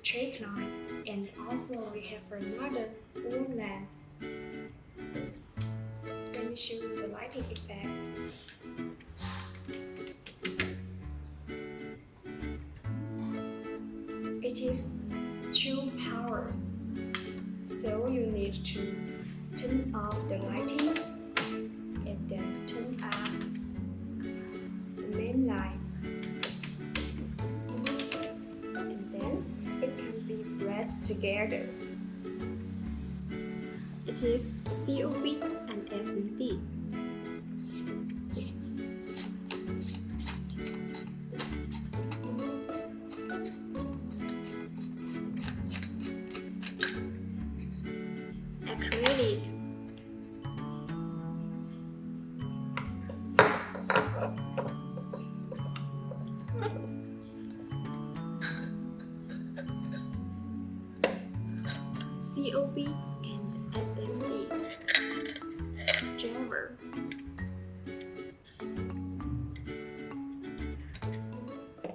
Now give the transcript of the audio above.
straight line, and also we have another full lamp. Let me show you the lighting effect. It is two powers, so you need to turn off the lighting and then turn on the main light. And then it can be read together. It is COB and SMD. Acrylic. COB and SMD.